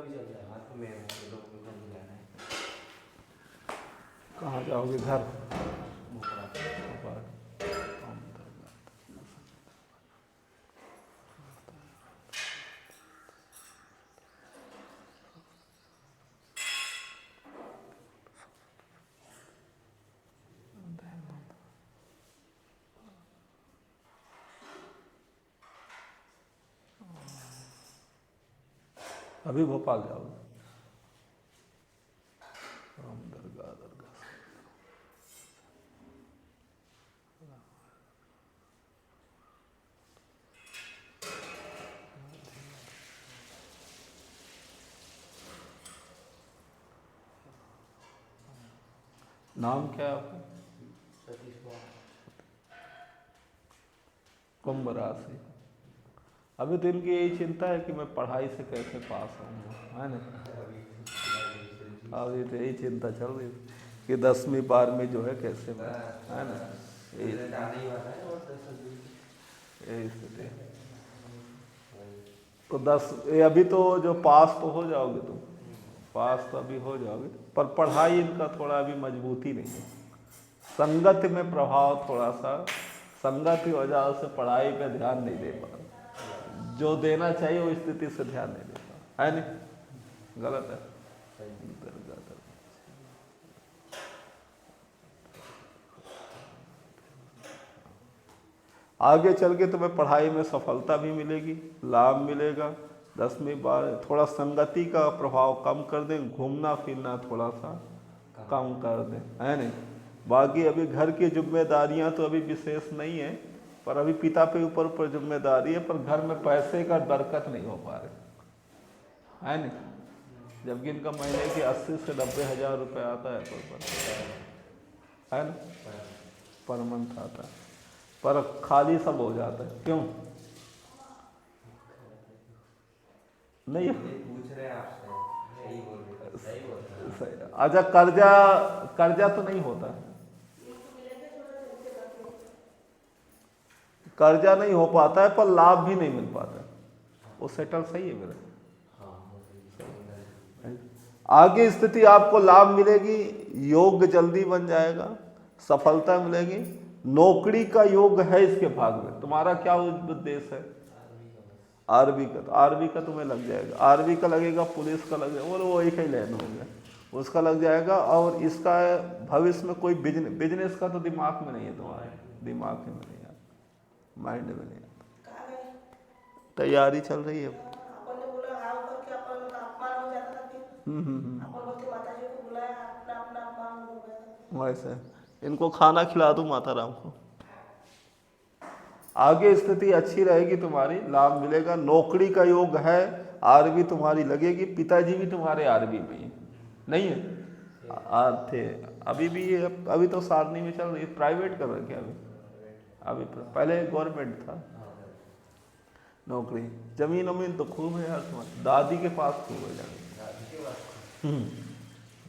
भी चल जाएगा तो मैं लोग को जाना है। कहाँ जाओगे? घर? भोपाल। अभी भोपाल जाओगे? राम दरगाह दरगाह। नाम क्या है आपका? सतीश कुमार। कुंभ राशि। अभी तो इनकी यही चिंता है कि मैं पढ़ाई से कैसे पास होऊंगा, है ना? अभी तो यही चिंता चल रही है कि 10वीं 12वीं जो है कैसे मैं, है ना? यही स्थिति है। तो 10 अभी तो जो पास तो हो जाओगे तुम, पास तो अभी हो जाओगे, पर पढ़ाई इनका थोड़ा अभी मजबूती नहीं है। संगत में प्रभाव थोड़ा सा, संगत की वजह से पढ़ाई पे ध्यान नहीं दे पा रहे, जो देना चाहिए वो स्थिति से ध्यान नहीं दे पा रहे, है नहीं? गलत है। आगे चल के तुम्हें पढ़ाई में सफलता भी मिलेगी, लाभ मिलेगा। 10वीं 12 थोड़ा संगति का प्रभाव कम कर दें, घूमना फिरना थोड़ा सा कम कर दें, है नहीं? बाकी अभी घर की जिम्मेदारियां तो अभी विशेष नहीं है, पर अभी पिता पे ऊपर जिम्मेदारी है, पर घर में पैसे का बरकत नहीं हो पा रहे, है नहीं? जबकि इनका महीने की 80 से 90 हज़ार रुपये आता है है ना? पर मंथ आता है, पर खाली सब हो जाता है। क्यों नहीं? पूछ रहे हैं आपसे, सही बोल रहे, सही बोल रहे हैं। अच्छा, कर्जा तो नहीं होता, कर्जा नहीं हो पाता है, पर लाभ भी नहीं मिल पाता है। वो सेटल सही है मेरा? आगे स्थिति आपको लाभ मिलेगी, योग जल्दी बन जाएगा, सफलता मिलेगी, नौकरी का योग है इसके भाग में। तुम्हारा क्या उद्देश्य है? आर्मी का। तो आर्मी का तुम्हें लग जाएगा, आर्मी का लगेगा, पुलिस का लग जाएगा, वो एक ही लाइन हो गया, उसका लग जाएगा। और इसका भविष्य में कोई बिजनेस का तो दिमाग में नहीं है, तुम्हारे दिमाग में नहीं आता, माइंड में नहीं आता। तैयारी चल रही है। वैसे इनको खाना खिला दूं माता राम को। आगे स्थिति अच्छी रहेगी तुम्हारी, लाभ मिलेगा, नौकरी का योग है, आर्मी तुम्हारी लगेगी। पिताजी भी तुम्हारे आर्मी में ही नहीं है? थे अभी भी ये, अभी तो सारनी में चल रही है, प्राइवेट कर रखे अभी पहले गवर्नमेंट था। नौकरी, जमीन वमीन तो खूब है यार तुम्हारी, दादी के पास खूब है जमीन।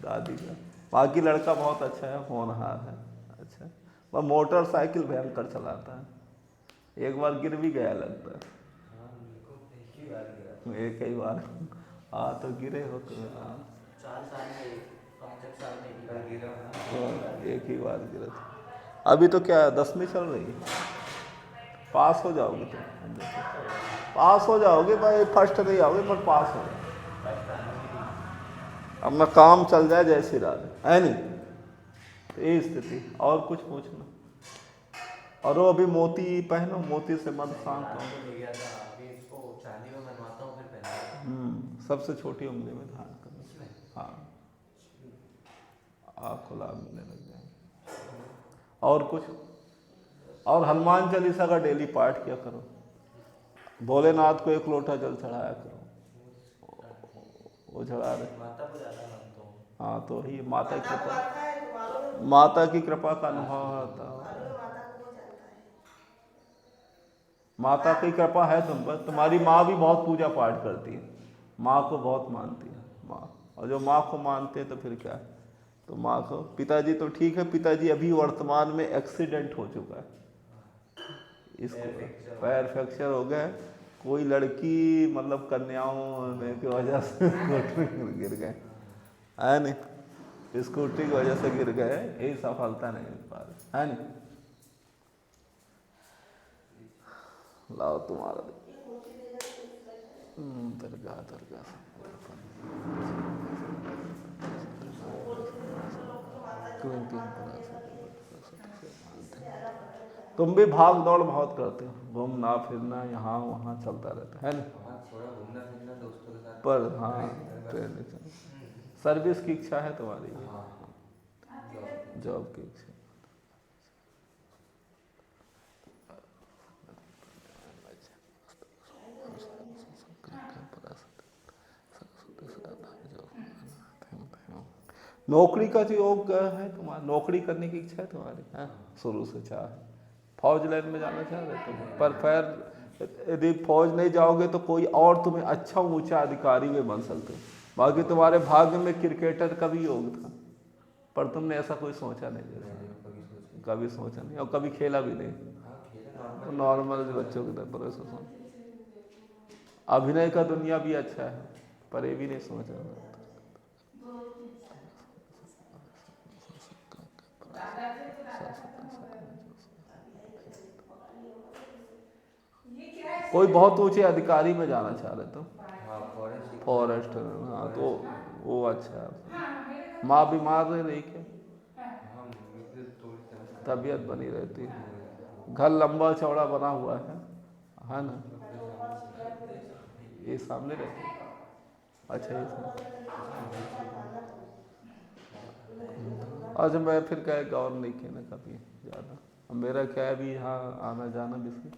दादी का। बाकी लड़का बहुत अच्छा है, होनहार है, अच्छा। वह मोटरसाइकिल भयंकर चलाता है, एक बार गिर भी गया लगता है। एक ही बार। हाँ तो गिरे हो तो 4 साल में 5 साल में एक बार गिरा, एक ही बार गिरा था। अभी तो क्या 10वीं चल रही है, पास हो जाओगे तुम, पास हो जाओगे भाई, फर्स्ट नहीं आओगे पर पास हो जाओगे। अपना काम चल जाए जैसी रात है नहीं? तो ये स्थिति। और कुछ पूछना? और वो अभी मोती पहनो, मोती से मन शांत हो। सबसे छोटी उंगली में धारण करना। हाँ, आँख खुला मिलने लग जाएंगे। और कुछ? और हनुमान चालीसा का डेली पाठ किया करो, भोलेनाथ को 1 लोटा जल चढ़ाया करो, वो चढ़ा रहे। हाँ तो ही माता की कृपा, माता की कृपा का अनुभव होता है। माता की कृपा है तुम पर, तुम्हारी माँ भी बहुत पूजा पाठ करती है, माँ को बहुत मानती है माँ, और जो माँ को मानते हैं तो फिर क्या है, तो माँ को। पिताजी तो ठीक है, पिताजी अभी वर्तमान में एक्सीडेंट हो चुका है, इसको पैर फ्रैक्चर हो गया है, कोई लड़की मतलब कन्याओं ने की वजह से स्कूटरी में गिर गए, है नहीं, स्कूटरी की वजह से गिर गए, यही सफलता नहीं मिल पा रही, है नहीं। लाओ तुम्हारा दरगाह दरगाह तुम भी भाग दौड़ बहुत करते हो, घूमना फिरना यहाँ वहाँ चलता रहता है ना। हाँ, थोड़ा घूमना फिरना दोस्तों के साथ। पर हाँ ट्रेन सर्विस की इच्छा है तुम्हारी, हाँ, जॉब की इच्छा। नौकरी का जो योग है तुम्हारा, नौकरी करने की इच्छा है तुम्हारी, है शुरू से चाह है, फौज लाइन में जाना चाह रहे तुम, पर खैर यदि फौज नहीं जाओगे तो कोई और तुम्हें अच्छा ऊंचा अधिकारी में बन सकते हो। बाकी तुम्हारे भाग्य में क्रिकेटर का भी योग था, पर तुमने ऐसा कोई सोचा नहीं, जैसा कभी सोचा नहीं और कभी खेला भी नहीं, नॉर्मल बच्चों की तरह सोचा। अभिनय का दुनिया भी अच्छा है, पर ये भी नहीं सोचा। कोई बहुत ऊंचे अधिकारी में जाना चाह रहे तुम, फॉरेस्ट, हाँ तो वो अच्छा है। माँ बीमार रह रही क्या? तबीयत बनी रहती है, घर लंबा चौड़ा बना हुआ है ना, ये सामने रहती है, अच्छा ये आज मैं फिर क्या गौर नहीं किया ना कभी ज़्यादा, अब मेरा क्या है अभी यहाँ आना जाना भी से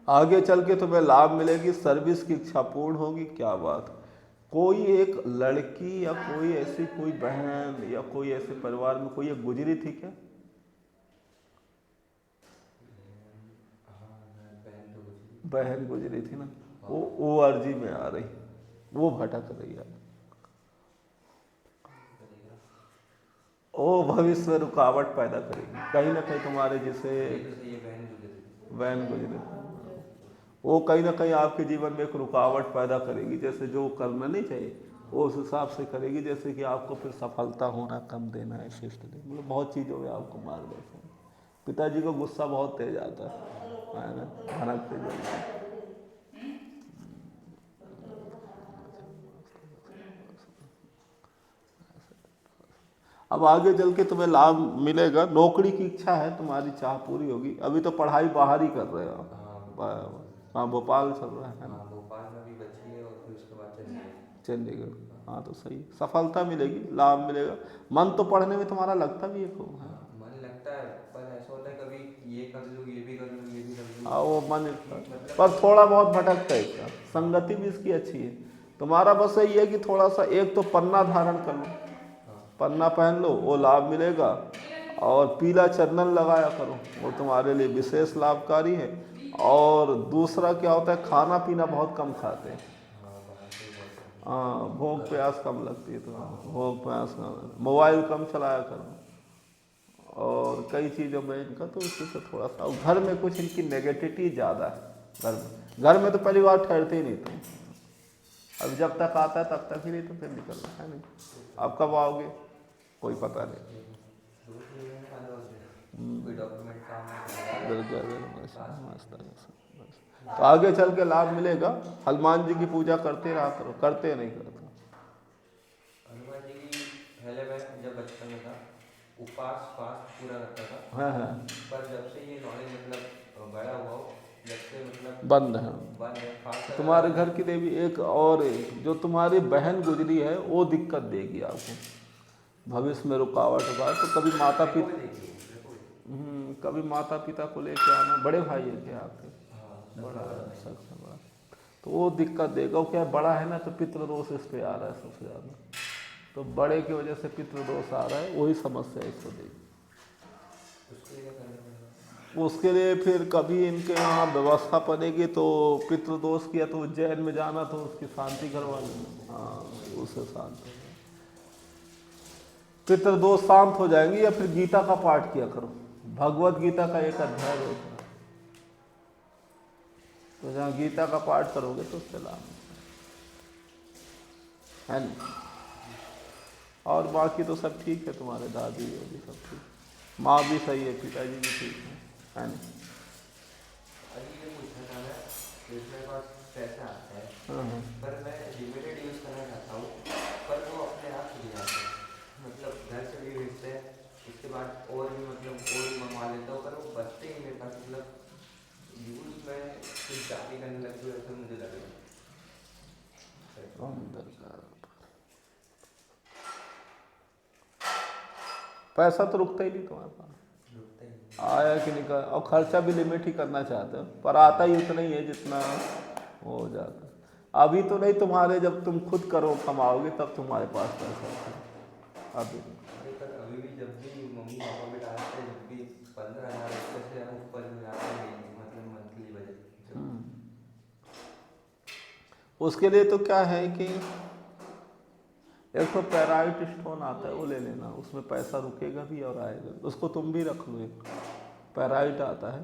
आगे चल के तुम्हें लाभ मिलेगी, सर्विस की इच्छा पूर्ण होगी, क्या बात। कोई एक लड़की या कोई ऐसी कोई बहन या कोई ऐसे परिवार में कोई एक गुजरी थी क्या? बहन गुजरी थी ना, वो अर्जी में आ रही, वो भटक रही है, वो भविष्य में रुकावट पैदा करेगी कहीं ना कहीं तुम्हारे, जैसे बहन गुजरी वो कहीं ना कहीं आपके जीवन में एक रुकावट पैदा करेगी, जैसे जो करना नहीं चाहिए वो उस हिसाब से करेगी, जैसे कि आपको फिर सफलता होना कम देना है, शिष्ट देना, मतलब बहुत चीज़ों में आपको मार्गदर्शन। पिताजी को गुस्सा बहुत तेज आता है ना, भनक तेज आता है। अब आगे चल के तुम्हें लाभ मिलेगा, नौकरी की इच्छा है तुम्हारी, चाह पूरी होगी। अभी तो पढ़ाई बाहर ही कर रहे हो आप, हाँ भोपाल चल रहा है ना, भोपाल में भी बची है और फिर उसके बाद चंडीगढ़, हाँ तो सही, सफलता मिलेगी, लाभ मिलेगा। मन तो पढ़ने में तुम्हारा लगता भी है खूब, मन लगता है, पर ऐसा होता है कभी ये कर लूँ, ये भी कर लूँ, ये भी कर लूँ, हाँ वो मन पर थोड़ा बहुत भटकता है इसका, संगति भी इसकी अच्छी है। तुम्हारा बस यही है कि थोड़ा सा एक तो पन्ना धारण कर लो, पन्ना पहन लो, वो लाभ मिलेगा, और पीला चंदन लगाया करो, वो तुम्हारे लिए विशेष लाभकारी है। और दूसरा क्या होता है, खाना पीना बहुत कम खाते हैं, हाँ भूख प्यास कम लगती है, तो भूख प्यास कम, मोबाइल कम चलाया करो, और कई चीज़ों में इनका तो इसी से थोड़ा सा, घर में कुछ इनकी नेगेटिविटी ज़्यादा है, घर में तो परिवार ठहरते ही नहीं तुम, अब जब तक आता है तब तक ही, नहीं तो फिर निकलना है नहीं। आप कब आओगे कोई पता नहीं, तो आगे चल के लाभ मिलेगा। हनुमान जी की पूजा करते रहा करो, करते नहीं करते? हनुमान जी की पहले मैं जब बचपन में था उपवास फास्ट पूरा करता था, हाँ, पर जब से ये नॉलेज मतलब बड़ा हुआ, जब से मतलब बंद है फास्ट। तुम्हारे घर की देवी एक और जो तुम्हारी बहन गुजरी है, वो दिक्कत देगी आपको, भविष्य में रुकावट होगा। तो कभी माता पिता कभी माता पिता को लेके आना, बड़े भाई है क्या आपके? बड़ा सबसे बड़ा, तो वो दिक्कत देगा। वो क्या बड़ा है ना, तो पितृदोष इस पे आ रहा है सबसे ज़्यादा, तो बड़े की वजह से पितृदोष आ रहा है, वही समस्या इसको देगी। उसके लिए फिर कभी इनके यहाँ व्यवस्था पड़ेगी, तो पितृदोष किया तो उज्जैन में जाना, तो उसकी शांति करवा लेना, हाँ उससे शांत हो पितृदोष शांत हो जाएंगे। या फिर गीता का पाठ किया करो, भगवत गीता का एक अध्याय रोज का। तो जहाँ गीता का पाठ करोगे तो उससे लाभ है ना। और बाकी तो सब ठीक है, तुम्हारे दादी भी सब ठीक, माँ भी सही है, पिताजी भी ठीक है ना। अभी ये पूछना था मैं, जैसे मेरे पास पैसा आता है हाँ। पर मैं लिमिटेड यूज़ करना चाहता हूँ, पर वो अपने आप चले जाते हैं, मतलब घर से भी भेजते हैं, उसके बाद और भी मतलब और भी मंगवा लेता हूँ, पर वो बचते ही मेरे पास, मतलब यूज़ में कुछ जाती करने लगती हूँ, ऐसा मुझे लग रहा है। पैसा तो रुकता ही नहीं तुम्हारे पास, रुकते ही आया कि निकल। और खर्चा भी लिमिट ही करना चाहते हो, पर आता ही उतना ही है जितना हो जाता है। अभी तो नहीं, तुम्हारे जब तुम खुद करो कमाओगे तब तुम्हारे पास पैसा है, अभी अरे पर अभी भी जब भी मम्मी पापा भी डालते हैं, जब भी 15,000 से ऊपर में आता है, मतलब मंथली बजट जब। उसके लिए तो क्या है कि एक तो पैराइट स्टोन आता है, वो ले लेना, उसमें पैसा रुकेगा भी और आएगा। उसको तुम भी रख लो, एक पैराइट आता है,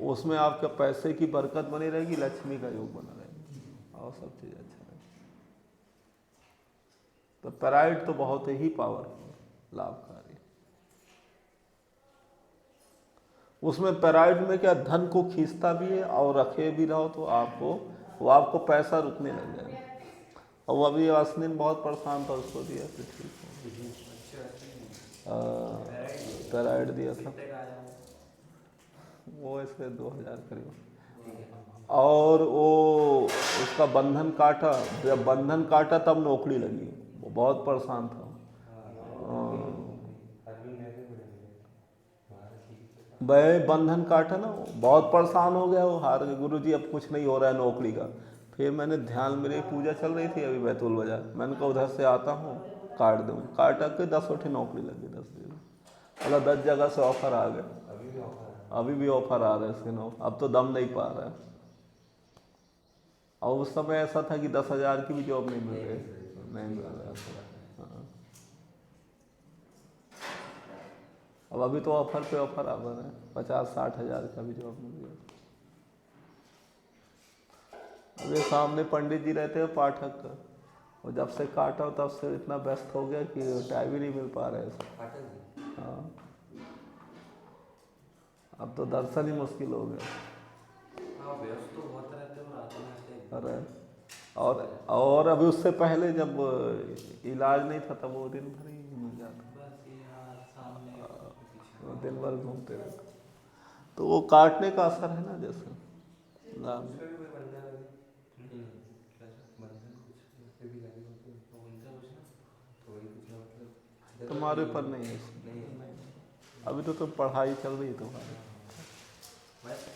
उसमें आपके पैसे की बरकत बनी रहेगी, लक्ष्मी का योग बना रहेगा और सब चीज़ अच्छा रहेगा। तो पैराइट तो बहुत ही पावरफुल लाभकारी। उसमें पैराइट में क्या धन को खींचता भी है, और रखे भी रहो तो आपको पैसा रुकने लग जाएगा। और वो अभी आसनीन बहुत परेशान था, उसको दिया तो ठीक हो। पैराइड दिया था वो, ऐसे 2,000 करीब। और वो उसका बंधन काटा, जब बंधन काटा तब नौकरी लगी, वो बहुत परेशान था। वह बंधन काटा ना, बहुत परेशान हो गया वो, हार गए, गुरुजी अब कुछ नहीं हो रहा है नौकरी का। फिर मैंने ध्यान, मेरी पूजा चल रही थी अभी बैतूल बाजार, मैंने कहा उधर से आता हूँ काट दूँ, काटा के 10 नौकरी लगी, 10 दिन, मतलब 10 जगह से ऑफर आ गए। अभी भी ऑफर आ रहे हैं इसके, अब तो दम नहीं पा रहा है। और उस समय ऐसा था कि 10,000 की भी जॉब नहीं मिल रही, नहीं मिल रहा था। हाँ। अब अभी तो ऑफर पे ऑफर आ रहा है, 50-60 हज़ार का भी जॉब मिल गया। अभी सामने पंडित जी रहते हैं पाठक, और जब से काटा हो तब से इतना व्यस्त हो गया कि टाइम ही नहीं मिल पा रहा है। हाँ, अब तो दर्शन ही मुश्किल हो गया। व्यस्त तो बहुत रहते हो, अरे और अभी उससे पहले जब इलाज नहीं था तब वो दिन भर ही मिल जाता, दिन भर घूमते रहते। तो वो काटने का असर है ना, जैसे लाभ। तुम्हारे ऊपर नहीं है, अभी तो तुम पढ़ाई चल रही है तुम्हारी,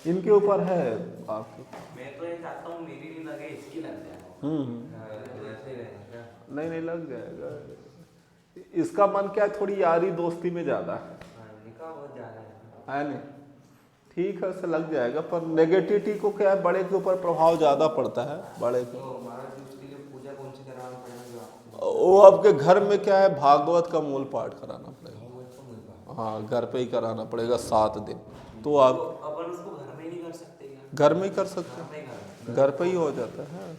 इनके ऊपर है आपके। मैं तो ये चाहता हूँ मेरी नहीं लगे, इसकी लग जाए। नहीं लग जाएगा। इसका मन क्या है, थोड़ी यारी दोस्ती में ज़्यादा है, है नहीं, ठीक है, उससे लग जाएगा। पर नेगेटिविटी को क्या है, बड़े के ऊपर प्रभाव ज़्यादा पड़ता है, बड़े के। पूजा कौन सी कराना पड़ेगा? वो आपके घर में क्या है, भागवत का मूल पाठ कराना पड़ेगा। हाँ, घर पे ही कराना पड़ेगा 7 दिन। तो आप अपन उसको घर में ही नहीं कर सकते क्या? घर में ही कर सकते हैं, घर पे ही हो जाता है।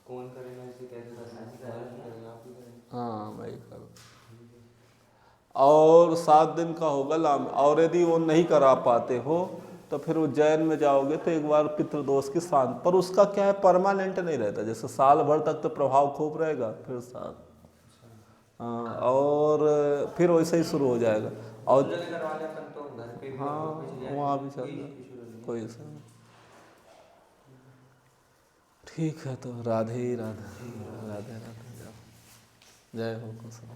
कौन करेगा इसे, कैसे करना? हाँ, मैं ही करूँ। और 7 दिन का होगा लाम। और यदि वो नहीं करा पाते हो तो फिर उज्जैन में जाओगे तो एक बार पितृदोष की शांत, पर उसका क्या है, परमानेंट नहीं रहता, जैसे साल भर तक तो प्रभाव खूब रहेगा, फिर साल। हाँ, और फिर वैसे ही शुरू हो जाएगा। और हाँ, वहाँ भी चल जाए, कोई ऐसा नहीं। ठीक है, तो राधे राधे राधे राधे, जय हो कुशल।